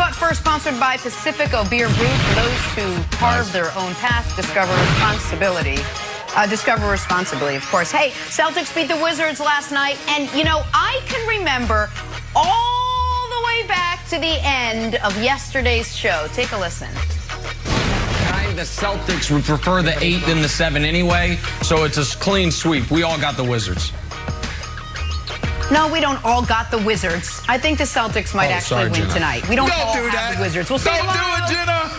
But first, sponsored by Pacifico Beer Brew. For those who carve their own path, discover responsibly, of course. Hey, Celtics beat the Wizards last night. And, you know, I can remember all the way back to the end of yesterday's show. Take a listen. The Celtics would prefer the 8 than the 7 anyway, so it's a clean sweep. We all got the Wizards. No, we don't all got the Wizards. I think the Celtics might actually win tonight. We don't all have the Wizards. We'll see you tomorrow. Don't do it, Jenna.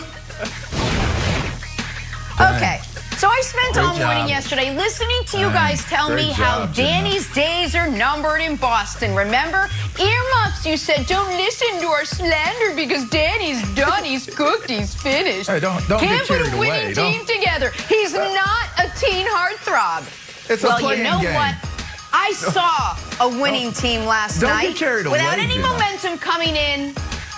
Okay. So I spent all morning yesterday listening to you guys tell me how Danny's days are numbered in Boston. Remember? Earmuffs, you said, don't listen to our slander because Danny's done, he's cooked, he's finished. Hey, don't Can't get carried put a winning away. team together. He's not a teen heartthrob. It's a playing you know game. what? I saw a winning team last night. Don't get carried away, without any momentum coming in.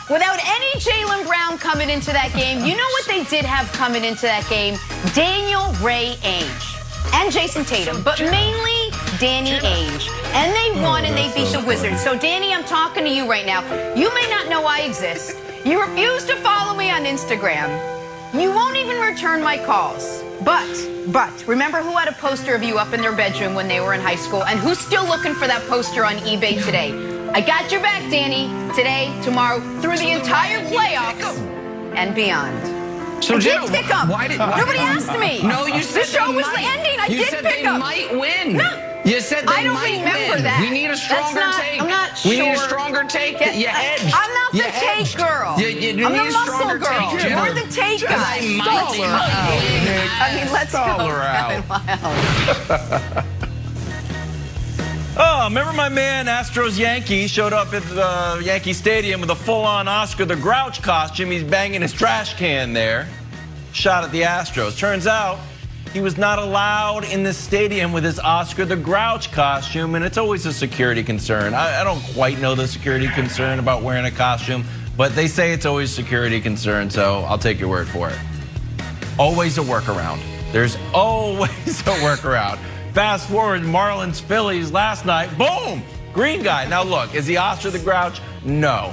Without any Jaylen Brown coming into that game, you know what they did have coming into that game? Daniel Ray Ainge and Jason Tatum, but mainly Danny Ainge. And they won and they beat the Wizards. So, Danny, I'm talking to you right now. You may not know I exist. You refuse to follow me on Instagram. You won't even return my calls. But, remember who had a poster of you up in their bedroom when they were in high school? And who's still looking for that poster on eBay today? I got your back, Danny. Today, tomorrow, through the entire playoffs and beyond. So, I did pick them. Nobody asked me. No, you said the show was ending. I did pick them. You said they might win. No. You said they might win. I don't remember that. We need a stronger take. I'm not sure. We need a stronger take. You edged. I'm not the take girl. You I'm need the a stronger muscle girl. take. You're the take guy. I mean, let's go. Oh, remember my man Astros Yankee showed up at the Yankee Stadium with a full-on Oscar the Grouch costume. He's banging his trash can there. Shot at the Astros. Turns out he was not allowed in the stadium with his Oscar the Grouch costume, and it's always a security concern. I don't quite know the security concern about wearing a costume, but they say it's always a security concern, so I'll take your word for it. Always a workaround. There's always a workaround. Fast forward, Marlins Phillies last night, boom, green guy. Now look, is he Oscar the Grouch? No.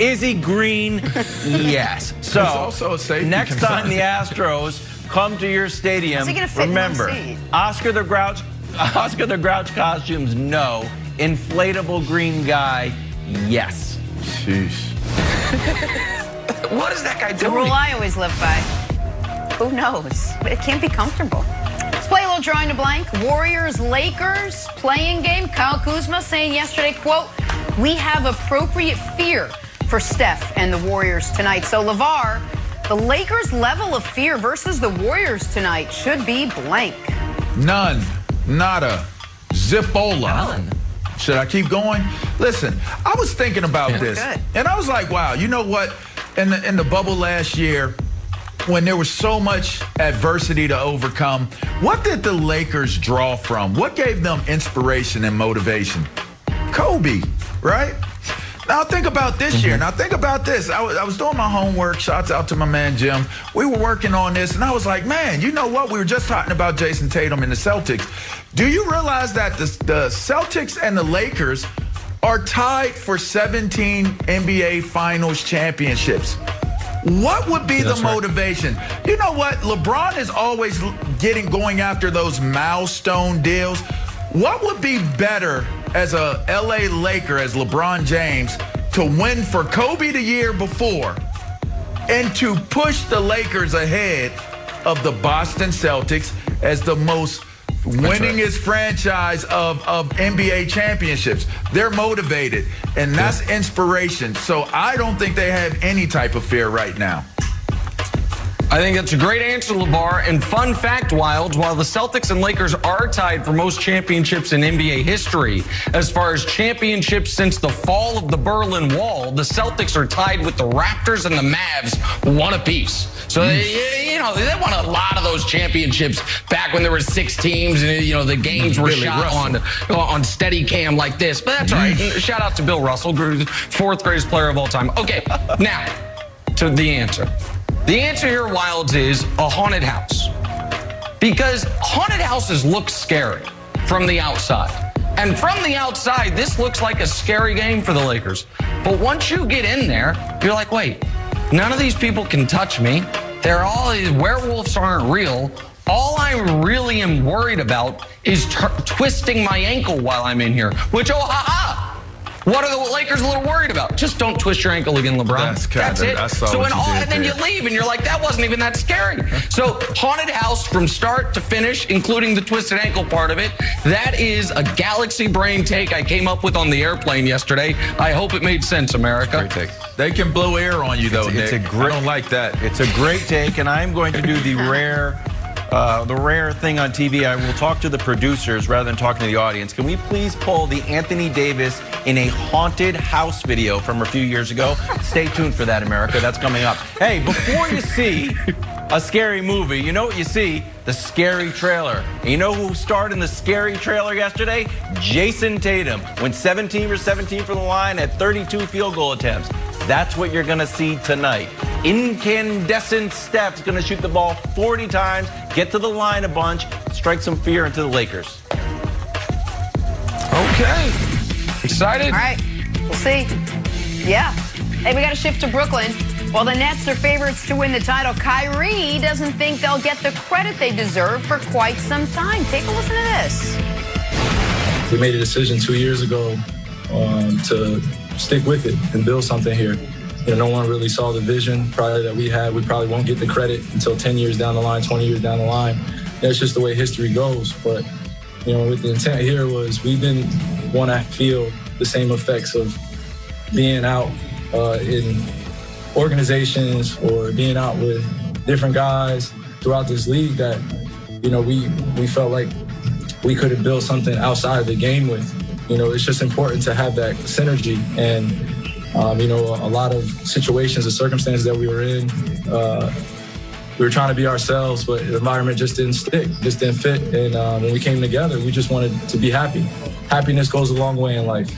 Is he green? Yes. So also a safety next time the Astros come to your stadium, remember, Oscar the Grouch costumes, no. Inflatable green guy, yes. Sheesh. What is that guy doing? The rule I always live by. Who knows? But it can't be comfortable. Let's play a little drawing to blank. Warriors, Lakers, playing game. Kyle Kuzma saying yesterday, quote, we have appropriate fear for Steph and the Warriors tonight. So, LeVar, the Lakers' level of fear versus the Warriors tonight should be blank. None. Nada. Zipola. Should I keep going? Listen, I was thinking about this, and I was like, wow, you know what? In the bubble last year, when there was so much adversity to overcome, what did the Lakers draw from? What gave them inspiration and motivation? Kobe, right? Now think about this year. Now think about this. I was doing my homework. Shouts out to my man Jim. We were working on this, and I was like, man, you know what? We were just talking about Jason Tatum and the Celtics. Do you realize that the Celtics and the Lakers are tied for 17 NBA Finals championships? What would be the motivation? Right. You know what? LeBron is always going after those milestone deals. What would be better as a LA Laker, as LeBron James, to win for Kobe the year before and to push the Lakers ahead of the Boston Celtics as the most winningest franchise of NBA championships? They're motivated, and that's inspiration. So I don't think they have any type of fear right now. I think that's a great answer, LeVar. And fun fact, Wilds, while the Celtics and Lakers are tied for most championships in NBA history, as far as championships since the fall of the Berlin Wall, the Celtics are tied with the Raptors and the Mavs, one apiece. So, you know, they won a lot of those championships back when there were 6 teams and, you know, the games were shot on Steadicam like this. But that's all right. Shout out to Bill Russell, 4th greatest player of all time. Okay, now to the answer. The answer here, Wilds, is a haunted house. Because haunted houses look scary from the outside. And from the outside, this looks like a scary game for the Lakers. But once you get in there, you're like, wait, none of these people can touch me. They're all, werewolves aren't real. All I really am worried about is twisting my ankle while I'm in here, which, oh, ha-ha. What are the Lakers a little worried about? Just don't twist your ankle again, LeBron. That's it. And then you leave, and you're like, that wasn't even that scary. So haunted house from start to finish, including the twisted ankle part of it. That is a galaxy brain take I came up with on the airplane yesterday. I hope it made sense, America. Great take. They can blow air on you, though, Nick. I don't like that. It's a great take, and I'm going to do the rare thing on TV. I will talk to the producers rather than talking to the audience. Can we please pull the Anthony Davis in a haunted house video from a few years ago? Stay tuned for that, America. That's coming up. Hey, before you see a scary movie, you know what you see? The scary trailer. And you know who starred in the scary trailer yesterday? Jason Tatum. Went 17 for 17 from the line at 32 field goal attempts. That's what you're going to see tonight. Incandescent Steph's going to shoot the ball 40 times, get to the line a bunch, strike some fear into the Lakers. Okay. Excited? All right. We'll see. Yeah. Hey, we got to shift to Brooklyn. While the Nets are favorites to win the title, Kyrie doesn't think they'll get the credit they deserve for quite some time. Take a listen to this. We made a decision 2 years ago to stick with it and build something here. You know, no one really saw the vision probably that we had. We probably won't get the credit until 10 years down the line, 20 years down the line. That's just the way history goes. But, you know, with the intent here was we didn't want to feel the same effects of being out in organizations or being out with different guys throughout this league that, you know, we felt like we could have built something outside of the game with. You know, it's just important to have that synergy. And, you know, a lot of situations and circumstances that we were in, we were trying to be ourselves, but the environment just didn't stick, just didn't fit. And when we came together, we just wanted to be happy. Happiness goes a long way in life,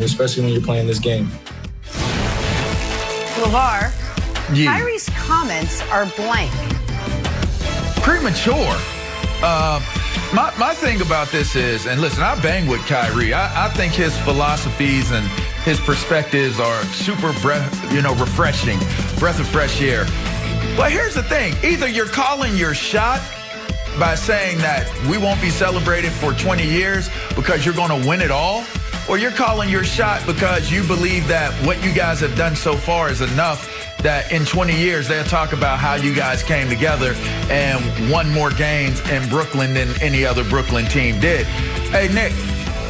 especially when you're playing this game. LeVar, Kyrie's comments are blank. Premature. My thing about this is, and listen, I bang with Kyrie. I think his philosophies and his perspectives are super, refreshing, breath of fresh air. But here's the thing. Either you're calling your shot by saying that we won't be celebrated for 20 years because you're going to win it all, or you're calling your shot because you believe that what you guys have done so far is enough that in 20 years they'll talk about how you guys came together and won more games in Brooklyn than any other Brooklyn team did. Hey, Nick,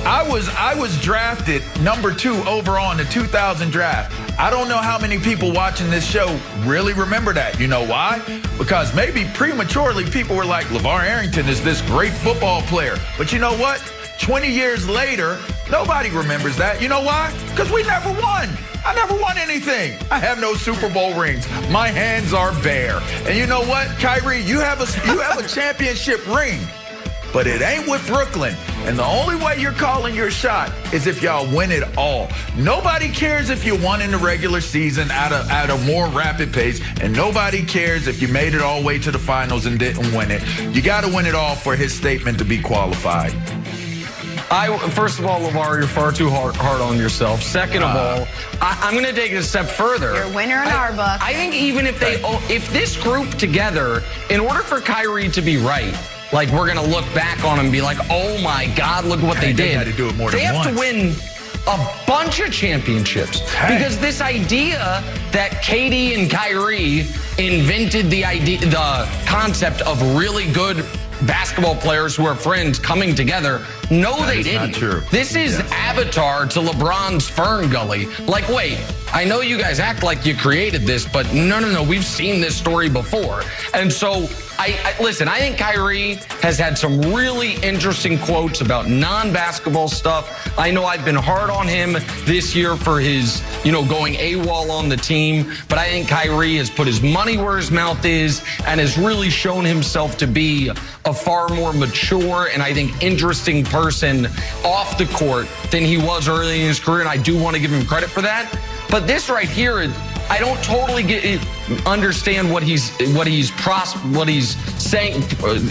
I was drafted number 2 overall in the 2000 draft. I don't know how many people watching this show really remember that. You know why? Because maybe prematurely people were like, LeVar Arrington is this great football player. But you know what? 20 years later, nobody remembers that. You know why? Because we never won. I never won anything. I have no Super Bowl rings. My hands are bare. And you know what, Kyrie? You have a championship ring, but it ain't with Brooklyn. And the only way you're calling your shot is if y'all win it all. Nobody cares if you won in the regular season at a more rapid pace, and nobody cares if you made it all the way to the finals and didn't win it. You got to win it all for his statement to be qualified. First of all, LeVar, you're far too hard on yourself. Second of all, I'm going to take it a step further. You're a winner in our book. I think even if this group together, in order for Kyrie to be right, like we're going to look back on and be like, oh my God, look what they did. They had to do it more than once. They have to win a bunch of championships. Because this idea that Katie and Kyrie invented the concept of really good basketball players who are friends coming together. No, they didn't. Not true. This is Avatar to LeBron's Fern Gully. Like, wait, I know you guys act like you created this, but no, we've seen this story before. And so, listen, I think Kyrie has had some really interesting quotes about non-basketball stuff. I know I've been hard on him this year for his, going AWOL on the team, but I think Kyrie has put his money where his mouth is and has really shown himself to be a far more mature and I think interesting person off the court than he was early in his career, and I do want to give him credit for that. But this right here, I don't totally understand what he's saying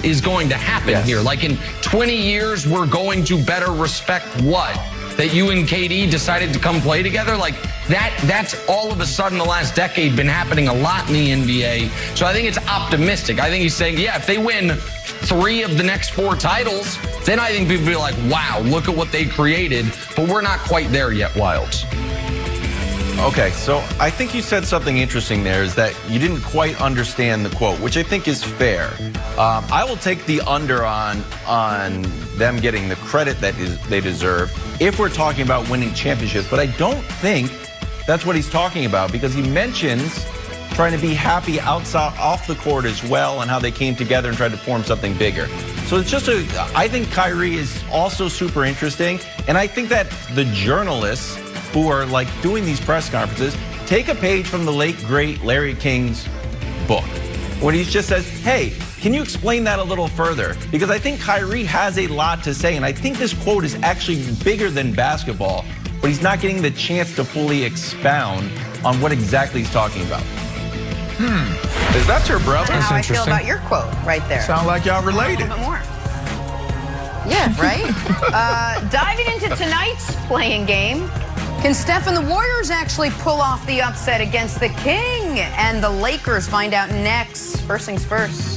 is going to happen here. Like in 20 years, we're going to better respect what? that you and KD decided to come play together? Like, that's all of a sudden the last decade been happening a lot in the NBA. So I think it's optimistic. I think he's saying, yeah, if they win 3 of the next 4 titles, then I think people will be like, wow, look at what they created. But we're not quite there yet, Wilds. Okay, so I think you said something interesting there, is that you didn't quite understand the quote, which I think is fair. I will take the under on them getting the credit that they deserve if we're talking about winning championships, but I don't think that's what he's talking about, because he mentions trying to be happy outside, off the court as well, and how they came together and tried to form something bigger. So it's just I think Kyrie is also super interesting, and I think that the journalists who are like doing these press conferences take a page from the late great Larry King's book, when he just says, hey, can you explain that a little further? Because I think Kyrie has a lot to say, and I think this quote is actually bigger than basketball, but he's not getting the chance to fully expound on what exactly he's talking about. Is that your brother? That's how I feel about your quote right there. Sound like y'all related. A little bit more. Yeah, right? Diving into tonight's playing game, can Steph and the Warriors actually pull off the upset against the King and the Lakers? Find out next. First things first.